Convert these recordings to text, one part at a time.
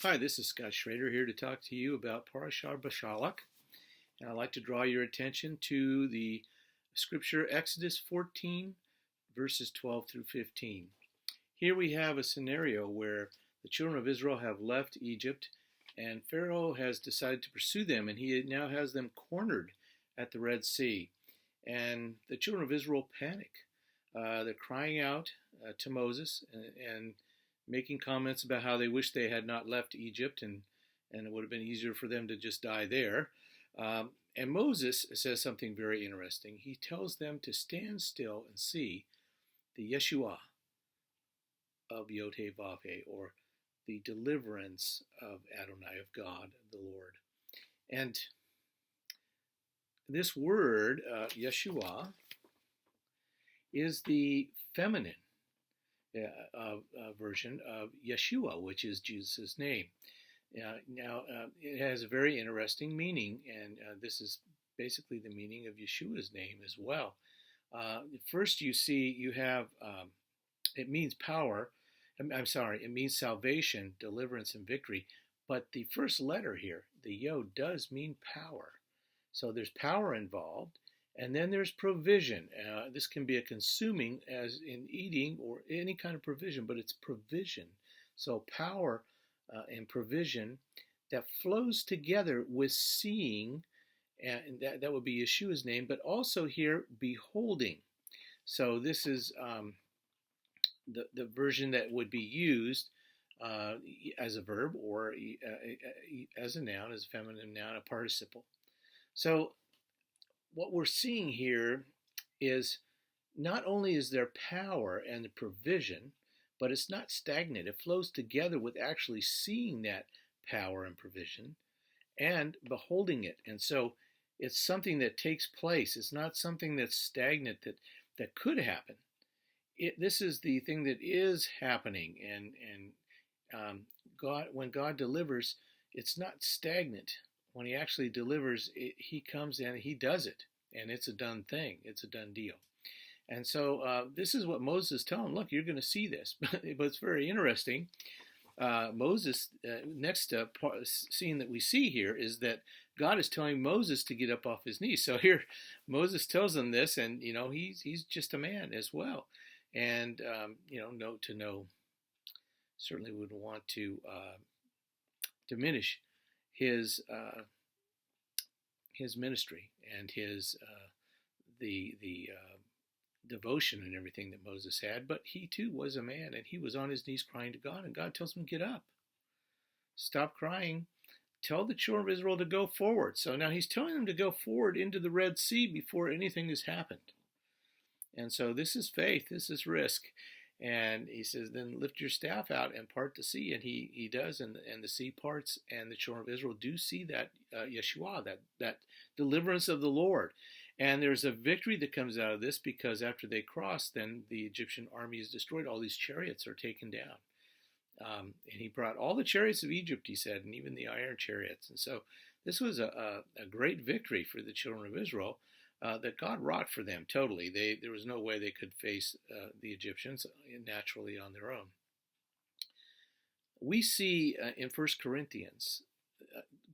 Hi, this is Scott Schrader here to talk to you about Parashah B'Shalach. And I'd like to draw your attention to the scripture Exodus 14, verses 12 through 15. Here we have a scenario where the children of Israel have left Egypt and Pharaoh has decided to pursue them, and he now has them cornered at the Red Sea. And the children of Israel panic. They're crying out to Moses and making comments about how they wish they had not left Egypt, and it would have been easier for them to just die there. And Moses says something very interesting. He tells them to stand still and see the yeshuah of Yod-Heh-Vav-Heh, or the deliverance of Adonai, of God, the Lord. And this word, yeshuah, is the feminine version of Yeshua, which is Jesus' name. Now, it has a very interesting meaning, and this is basically the meaning of Yeshua's name as well. First, you have, it means power. It means salvation, deliverance, and victory. But the first letter here, the Yod, does mean power. So there's power involved. And then there's provision. This can be a consuming, as in eating or any kind of provision, but it's provision. So power and provision that flows together with seeing, and that would be Yeshua's name, but also here, beholding. So this is the version that would be used as a verb or as a noun, as a feminine noun, a participle. So what we're seeing here is not only is there power and the provision, but it's not stagnant. It flows together with actually seeing that power and provision and beholding it. And so it's something that takes place. It's not something that's stagnant that could happen. This is the thing that is happening. And God, when God delivers, it's not stagnant. When he actually delivers, he comes in and he does it. And it's a done thing. It's a done deal. And so this is what Moses is telling. Look, you're going to see this. But it's very interesting. Moses, next scene that we see here is that God is telling Moses to get up off his knees. So here Moses tells him this, and, he's just a man as well. And, certainly wouldn't want to diminish his ministry and his the devotion and everything that Moses had, but he too was a man, and he was on his knees crying to God, and God tells him, get up, stop crying, tell the children of Israel to go forward. So now he's telling them to go forward into the Red Sea before anything has happened. And so this is faith, this is risk. And he says, then lift your staff out and part the sea. And he does, and the sea parts, and the children of Israel do see that yeshuah, that deliverance of the Lord. And there's a victory that comes out of this, because after they cross, then the Egyptian army is destroyed. All these chariots are taken down. And he brought all the chariots of Egypt, he said, and even the iron chariots. And so this was a great victory for the children of Israel. That God wrought for them totally. There was no way they could face the Egyptians naturally on their own. We see in 1 Corinthians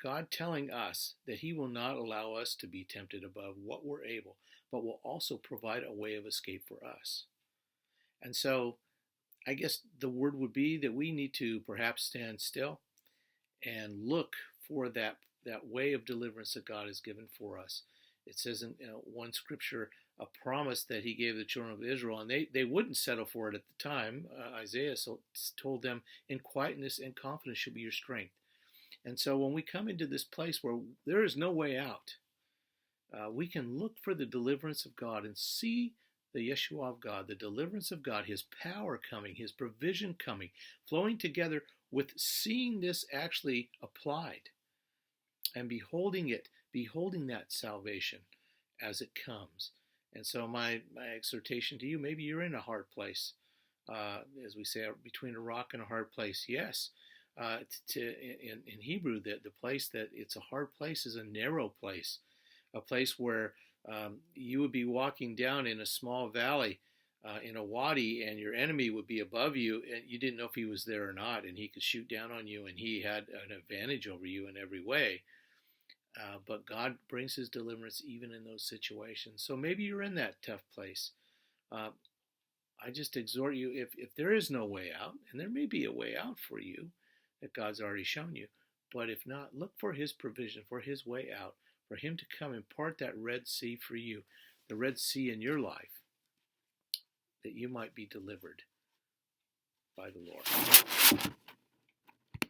God telling us that he will not allow us to be tempted above what we're able, but will also provide a way of escape for us. And so I guess the word would be that we need to perhaps stand still and look for that way of deliverance that God has given for us. It says in one scripture, a promise that he gave the children of Israel, and they wouldn't settle for it at the time. Isaiah told them, in quietness and confidence shall be your strength. And so when we come into this place where there is no way out, we can look for the deliverance of God and see the yeshuah of God, the deliverance of God, his power coming, his provision coming, flowing together with seeing this actually applied and beholding that salvation as it comes. And so my exhortation to you, maybe you're in a hard place, as we say, between a rock and a hard place. Yes, in Hebrew, the place that it's a hard place is a narrow place, a place where you would be walking down in a small valley in a wadi, and your enemy would be above you, and you didn't know if he was there or not, and he could shoot down on you, and he had an advantage over you in every way. But God brings his deliverance even in those situations. So maybe you're in that tough place. Uh, I just exhort you, if there is no way out, and there may be a way out for you that God's already shown you, but if not, look for his provision, for his way out, for him to come and part that Red Sea for you, the Red Sea in your life, that you might be delivered by the Lord.